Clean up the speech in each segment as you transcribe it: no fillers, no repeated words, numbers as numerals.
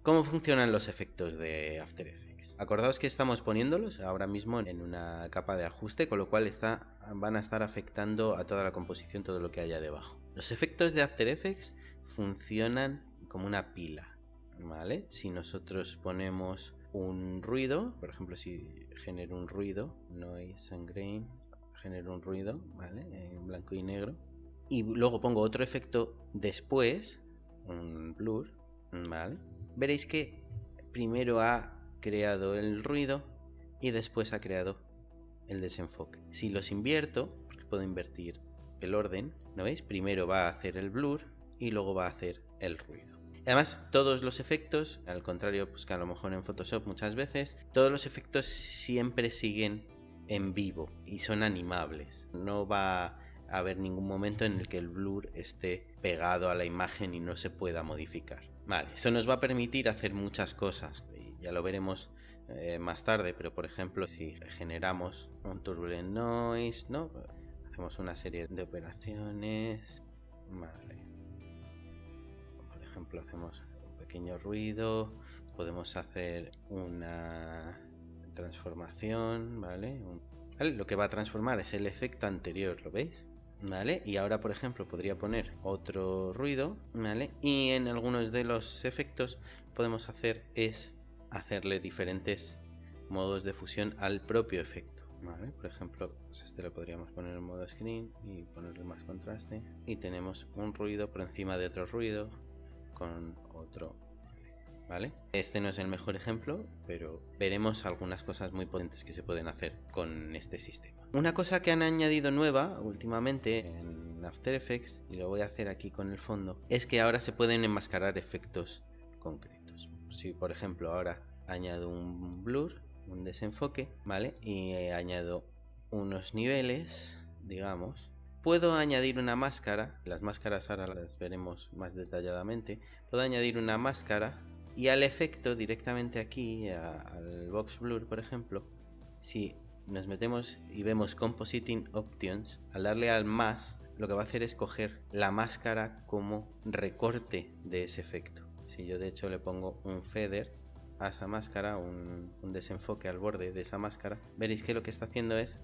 ¿Cómo funcionan los efectos de After Effects? Acordaos que estamos poniéndolos ahora mismo en una capa de ajuste, con lo cual van a estar afectando a toda la composición, todo lo que haya debajo. Los efectos de After Effects funcionan como una pila, ¿vale? Si nosotros ponemos un ruido, por ejemplo, si genero un ruido, noise and grain, genero un ruido, ¿vale? En blanco y negro, y luego pongo otro efecto después, un blur, ¿vale? Veréis que primero ha creado el ruido y después ha creado el desenfoque. Si los invierto, porque puedo invertir el orden, ¿no veis? Primero va a hacer el blur y luego va a hacer el ruido. Además, todos los efectos, al contrario pues que a lo mejor en Photoshop muchas veces, todos los efectos siempre siguen en vivo y son animables. No va a haber ningún momento en el que el blur esté pegado a la imagen y no se pueda modificar. Vale, eso nos va a permitir hacer muchas cosas y ya lo veremos más tarde, pero por ejemplo si generamos un turbulent noise, ¿no? Hacemos una serie de operaciones, vale. Por ejemplo, hacemos un pequeño ruido, podemos hacer una transformación, ¿vale? Lo que va a transformar es el efecto anterior, ¿lo veis? ¿Vale? Y ahora, por ejemplo, podría poner otro ruido, ¿vale? Y en algunos de los efectos podemos hacerle diferentes modos de fusión al propio efecto, ¿vale? Por ejemplo, pues este lo podríamos poner en modo screen y ponerle más contraste. Y tenemos un ruido por encima de otro ruido con otro, ¿vale? Este no es el mejor ejemplo, pero veremos algunas cosas muy potentes que se pueden hacer con este sistema. Una cosa que han añadido nueva últimamente en After Effects, y lo voy a hacer aquí con el fondo, es que ahora se pueden enmascarar efectos concretos. Si por ejemplo ahora añado un blur, un desenfoque, ¿vale? Y añado unos niveles, digamos, puedo añadir una máscara. Las máscaras ahora las veremos más detalladamente. Puedo añadir una máscara y al efecto directamente aquí, al box blur por ejemplo, si nos metemos y vemos compositing options, al darle al más, lo que va a hacer es coger la máscara como recorte de ese efecto. Si yo de hecho le pongo un feather a esa máscara, un desenfoque al borde de esa máscara, veréis que lo que está haciendo es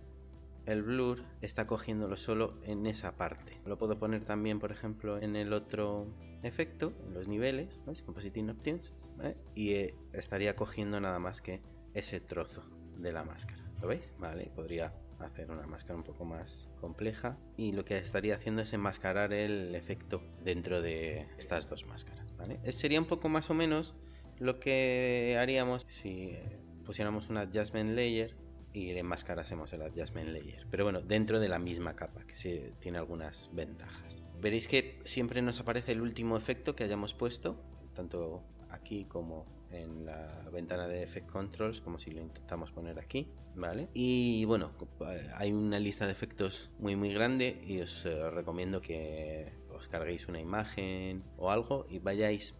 el blur está cogiéndolo solo en esa parte. Lo puedo poner también, por ejemplo, en el otro efecto, en los niveles, ¿veis? Compositing options, ¿vale? Y estaría cogiendo nada más que ese trozo de la máscara. ¿Lo veis? Vale, podría hacer una máscara un poco más compleja y lo que estaría haciendo es enmascarar el efecto dentro de estas dos máscaras, ¿vale? Sería un poco más o menos lo que haríamos si pusiéramos un adjustment layer y le enmascarásemos el adjustment layer, pero bueno, dentro de la misma capa, que sí tiene algunas ventajas. Veréis que siempre nos aparece el último efecto que hayamos puesto, tanto aquí como en la ventana de Effect Controls, como si lo intentamos poner aquí, ¿vale? Y bueno, hay una lista de efectos muy grande y os recomiendo que os carguéis una imagen o algo y vayáis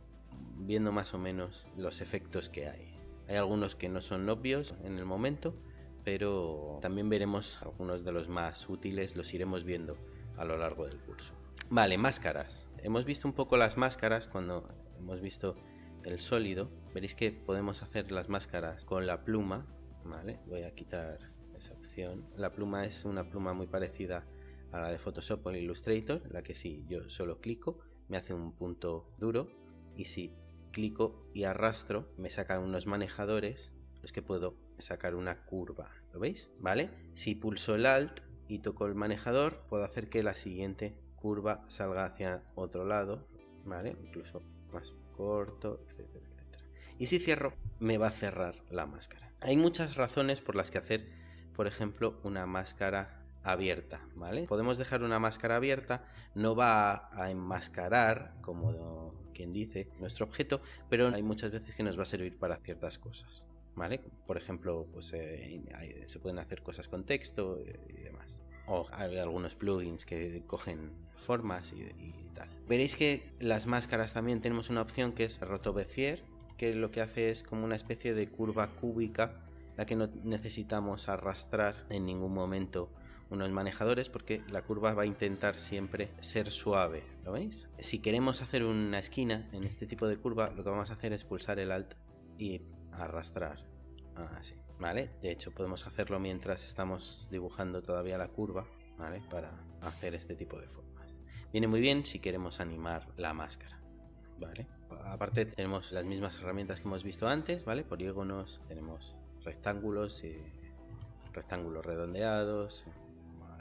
viendo más o menos los efectos que hay. Hay algunos que no son obvios en el momento, pero también veremos algunos de los más útiles, los iremos viendo a lo largo del curso. Vale, máscaras. Hemos visto un poco las máscaras cuando hemos visto el sólido. Veréis que podemos hacer las máscaras con la pluma, ¿vale? Voy a quitar esa opción. La pluma es una pluma muy parecida a la de Photoshop o Illustrator, en la que si yo solo clico me hace un punto duro y si clico y arrastro me sacan unos manejadores los que puedo sacar una curva, ¿lo veis? ¿Vale? Si pulso el Alt y toco el manejador, puedo hacer que la siguiente curva salga hacia otro lado, ¿vale? Incluso más corto, etcétera, etcétera. Y si cierro, me va a cerrar la máscara. Hay muchas razones por las que hacer, por ejemplo, una máscara abierta, ¿vale? Podemos dejar una máscara abierta, no va a enmascarar, como quien dice, nuestro objeto, pero hay muchas veces que nos va a servir para ciertas cosas, ¿vale? Por ejemplo, pues se pueden hacer cosas con texto y demás. O hay algunos plugins que cogen formas y tal. Veréis que las máscaras también tenemos una opción que es Roto Bezier, que lo que hace es como una especie de curva cúbica, la que no necesitamos arrastrar en ningún momento unos manejadores porque la curva va a intentar siempre ser suave, ¿lo veis? Si queremos hacer una esquina en este tipo de curva, lo que vamos a hacer es pulsar el Alt y arrastrar, así, ¿vale? De hecho podemos hacerlo mientras estamos dibujando todavía la curva, ¿vale? Para hacer este tipo de formas. Viene muy bien si queremos animar la máscara, ¿vale? Aparte tenemos las mismas herramientas que hemos visto antes, ¿vale? Polígonos, tenemos rectángulos y rectángulos redondeados,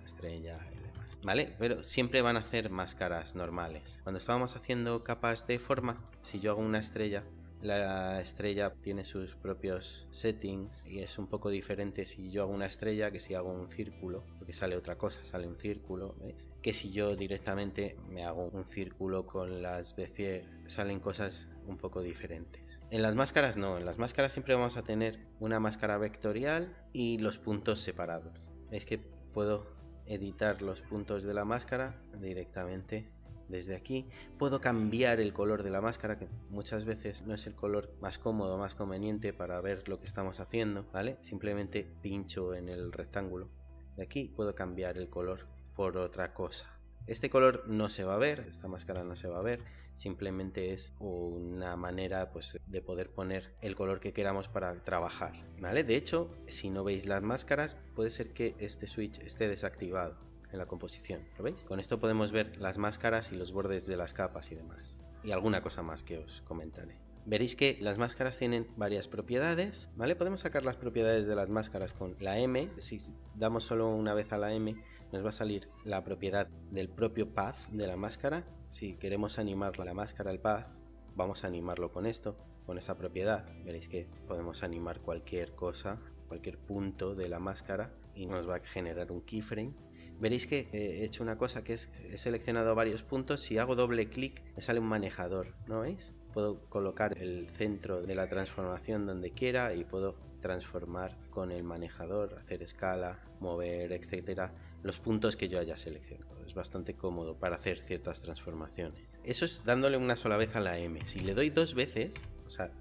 estrella y demás, ¿vale? Pero siempre van a hacer máscaras normales. Cuando estábamos haciendo capas de forma, si yo hago una estrella, la estrella tiene sus propios settings y es un poco diferente si yo hago una estrella que si hago un círculo, porque sale otra cosa, sale un círculo, ¿veis? Que si yo directamente me hago un círculo con las Bezier, salen cosas un poco diferentes. En las máscaras no, en las máscaras siempre vamos a tener una máscara vectorial y los puntos separados. Es que puedo editar los puntos de la máscara directamente desde aquí. Puedo cambiar el color de la máscara, que muchas veces no es el color más cómodo, más conveniente para ver lo que estamos haciendo, ¿vale? Simplemente pincho en el rectángulo de aquí, puedo cambiar el color por otra cosa. Este color no se va a ver, esta máscara no se va a ver, simplemente es una manera pues de poder poner el color que queramos para trabajar, ¿vale? De hecho, si no veis las máscaras, puede ser que este switch esté desactivado en la composición, ¿lo veis? Con esto podemos ver las máscaras y los bordes de las capas y demás, y alguna cosa más que os comentaré. Veréis que las máscaras tienen varias propiedades, ¿vale? Podemos sacar las propiedades de las máscaras con la M. Si damos solo una vez a la M, nos va a salir la propiedad del propio path de la máscara. Si queremos animar la máscara al path, vamos a animarlo con esto, con esta propiedad. Veréis que podemos animar cualquier cosa, cualquier punto de la máscara y nos va a generar un keyframe. Veréis que he hecho una cosa que es, he seleccionado varios puntos. Si hago doble clic me sale un manejador, ¿no veis? Puedo colocar el centro de la transformación donde quiera y puedo transformar con el manejador, hacer escala, mover, etcétera, los puntos que yo haya seleccionado. Es bastante cómodo para hacer ciertas transformaciones. Eso es dándole una sola vez a la M. Si le doy dos veces, o sea,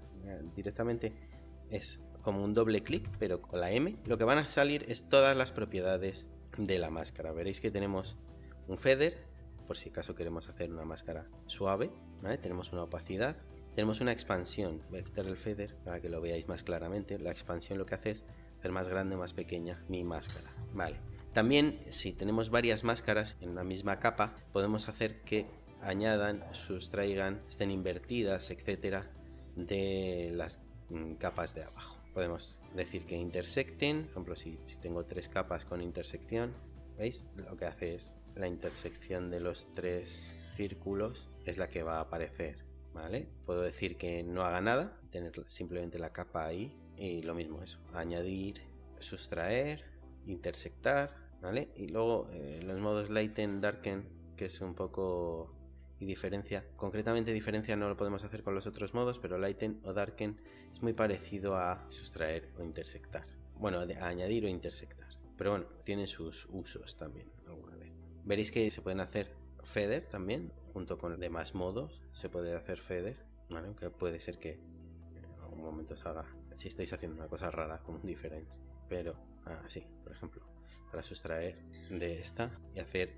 directamente es como un doble clic, pero con la M, lo que van a salir es todas las propiedades de la máscara. Veréis que tenemos un feather, por si acaso queremos hacer una máscara suave, ¿vale? Tenemos una opacidad, tenemos una expansión. Voy a quitar el feather para que lo veáis más claramente. La expansión lo que hace es hacer más grande o más pequeña mi máscara, ¿vale? También si tenemos varias máscaras en una misma capa, podemos hacer que añadan, sustraigan, estén invertidas, etcétera, de las capas de abajo. Podemos decir que intersecten, por ejemplo, si tengo tres capas con intersección, ¿veis? Lo que hace es la intersección de los tres círculos es la que va a aparecer, ¿vale? Puedo decir que no haga nada, tener simplemente la capa ahí y lo mismo eso, añadir, sustraer, intersectar, ¿vale? Y luego los modos lighten, darken, que es un poco y diferencia, concretamente diferencia no lo podemos hacer con los otros modos, pero lighten o darken es muy parecido a sustraer o intersectar, bueno, a añadir o intersectar, pero bueno, tienen sus usos también alguna vez. Veréis que se pueden hacer feather también, junto con demás modos se puede hacer feather, ¿vale? Aunque puede ser que en algún momento se haga, si estáis haciendo una cosa rara como un difference, pero así, por ejemplo, para sustraer de esta y hacer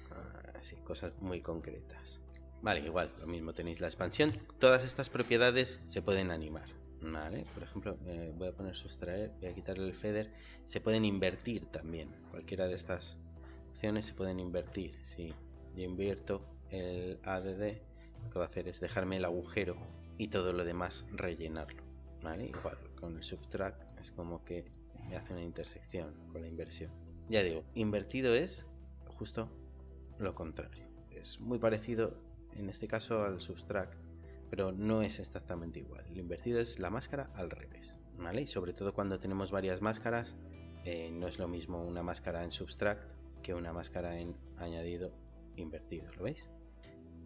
así, cosas muy concretas. Vale, igual, lo mismo, tenéis la expansión. Todas estas propiedades se pueden animar, ¿vale? Por ejemplo, voy a poner sustraer, voy a quitarle el feather. Se pueden invertir también. Cualquiera de estas opciones se pueden invertir. Si yo invierto el ADD, lo que va a hacer es dejarme el agujero y todo lo demás rellenarlo, ¿vale? Igual, con el subtract es como que me hace una intersección con la inversión. Ya digo, invertido es justo lo contrario. Es muy parecido en este caso al subtract, pero no es exactamente igual. El invertido es la máscara al revés, ¿vale? Y sobre todo cuando tenemos varias máscaras, no es lo mismo una máscara en subtract que una máscara en añadido invertido, ¿lo veis?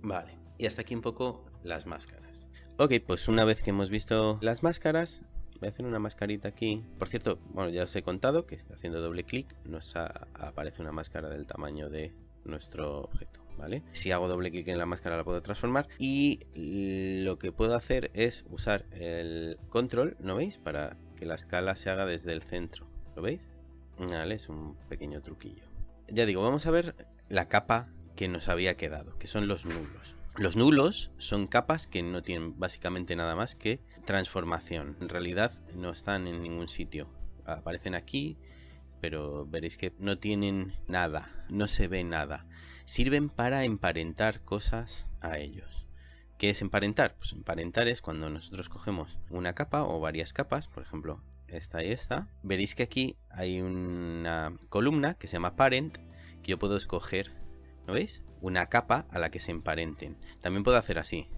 Vale, y hasta aquí un poco las máscaras. Ok, pues una vez que hemos visto las máscaras, voy a hacer una mascarita aquí. Por cierto, bueno, ya os he contado que haciendo doble clic nos aparece una máscara del tamaño de nuestro objeto, ¿vale? Si hago doble clic en la máscara la puedo transformar y lo que puedo hacer es usar el control, ¿no veis? Para que la escala se haga desde el centro, ¿lo veis? Vale, es un pequeño truquillo. ya digo, vamos a ver la capa que nos había quedado, que son los nulos. Los nulos son capas que no tienen básicamente nada más que transformación. En realidad no están en ningún sitio. Aparecen aquí, pero veréis que no tienen nada, no se ve nada. Sirven para emparentar cosas a ellos. ¿Qué es emparentar? Pues emparentar es cuando nosotros cogemos una capa o varias capas, por ejemplo esta y esta. Veréis que aquí hay una columna que se llama parent, que yo puedo escoger, ¿lo veis? Una capa a la que se emparenten. También puedo hacer así,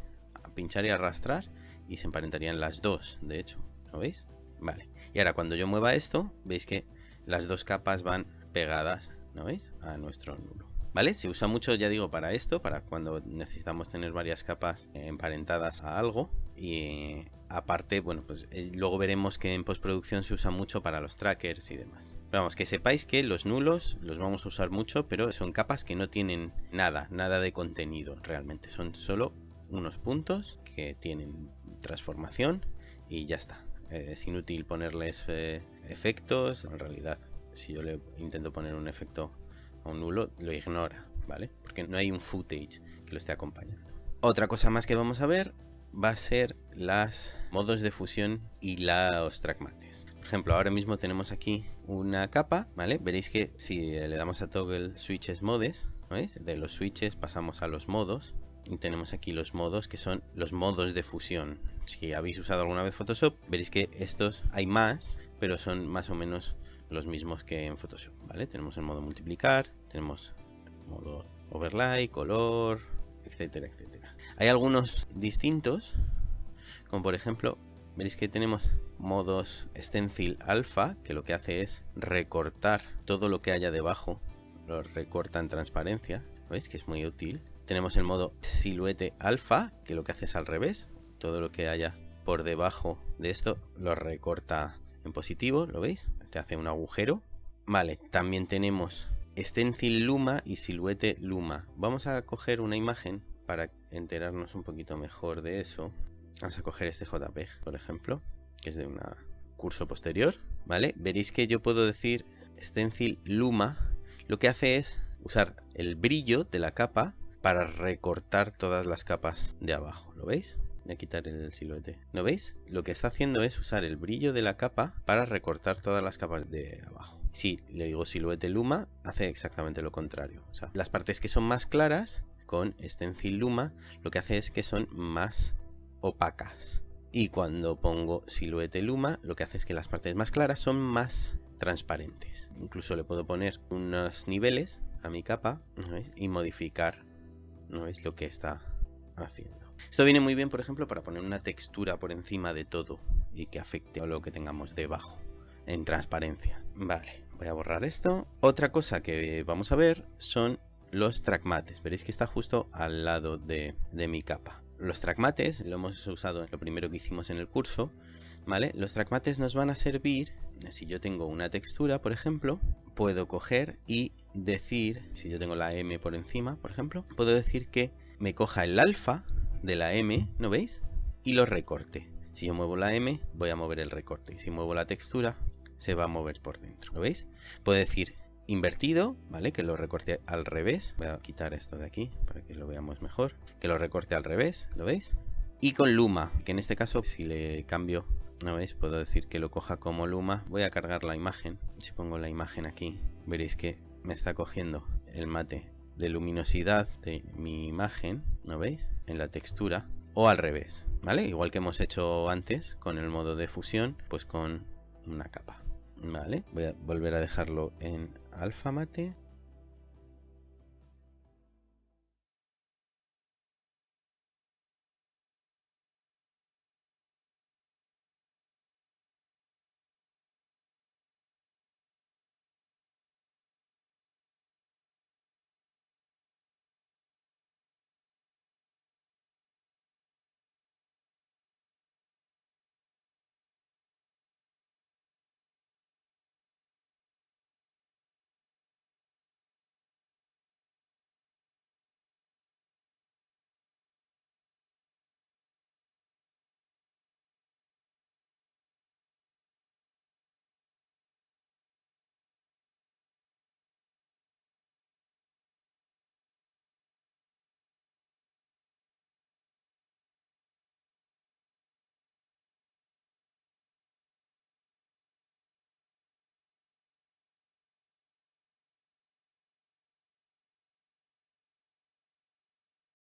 pinchar y arrastrar y se emparentarían las dos, de hecho, ¿lo veis? Vale, y ahora cuando yo mueva esto, veis que las dos capas van pegadas, ¿no veis? A nuestro nulo. ¿Vale? Se usa mucho, ya digo, para esto, para cuando necesitamos tener varias capas emparentadas a algo. Y aparte, bueno, pues luego veremos que en postproducción se usa mucho para los trackers y demás. Pero vamos, que sepáis que los nulos los vamos a usar mucho, pero son capas que no tienen nada de contenido realmente. Son solo unos puntos que tienen transformación y ya está. Es inútil ponerles efectos, en realidad. Si yo le intento poner un efecto a un nulo, lo ignora, ¿vale? Porque no hay un footage que lo esté acompañando. Otra cosa más que vamos a ver va a ser los modos de fusión y los track mates. Por ejemplo, ahora mismo tenemos aquí una capa, ¿vale? Veréis que si le damos a toggle switches modes, ¿veis? De los switches pasamos a los modos. Y tenemos aquí los modos que son los modos de fusión. Si habéis usado alguna vez Photoshop, veréis que estos hay más, pero son más o menos los mismos que en Photoshop, ¿vale? Tenemos el modo multiplicar, tenemos el modo overlay, color, etcétera, etcétera. Hay algunos distintos, como por ejemplo, veréis que tenemos modos stencil alpha, que lo que hace es recortar todo lo que haya debajo, lo recorta en transparencia, ¿veis? Que es muy útil. Tenemos el modo silhouette alpha, que lo que hace es al revés, todo lo que haya por debajo de esto lo recorta en positivo, ¿lo veis? Te hace un agujero. Vale, también tenemos stencil luma y silhouette luma. Vamos a coger una imagen para enterarnos un poquito mejor de eso. Vamos a coger este JPEG, por ejemplo, que es de un curso posterior, ¿vale? Veréis que yo puedo decir stencil luma. Lo que hace es usar el brillo de la capa para recortar todas las capas de abajo, ¿lo veis? Voy a quitar el siluete. ¿No veis? Lo que está haciendo es usar el brillo de la capa para recortar todas las capas de abajo. Si le digo siluete luma, hace exactamente lo contrario. O sea, las partes que son más claras con stencil luma, lo que hace es que son más opacas. Y cuando pongo siluete luma, lo que hace es que las partes más claras son más transparentes. Incluso le puedo poner unos niveles a mi capa, ¿no veis? Y modificar, ¿no veis? Lo que está haciendo. Esto viene muy bien, por ejemplo, para poner una textura por encima de todo y que afecte a lo que tengamos debajo en transparencia. Vale, voy a borrar esto. Otra cosa que vamos a ver son los track mates. Veréis que está justo al lado de mi capa. Los track mates lo hemos usado en lo primero que hicimos en el curso, ¿vale? Los track mates nos van a servir, si yo tengo una textura, por ejemplo, puedo coger y decir, si yo tengo la M por encima, por ejemplo, puedo decir que me coja el alfa de la M, ¿no veis? Y lo recorte. Si yo muevo la M, voy a mover el recorte. Y si muevo la textura, se va a mover por dentro, ¿lo veis? Puedo decir invertido, ¿vale? Que lo recorte al revés. Voy a quitar esto de aquí para que lo veamos mejor. Que lo recorte al revés, ¿lo veis? Y con luma, que en este caso, si le cambio, ¿no veis? Puedo decir que lo coja como luma. Voy a cargar la imagen. Si pongo la imagen aquí, veréis que me está cogiendo el mate de luminosidad de mi imagen, ¿no veis? En la textura, o al revés, ¿vale? Igual que hemos hecho antes con el modo de fusión, pues con una capa, ¿vale? Voy a volver a dejarlo en alfa mate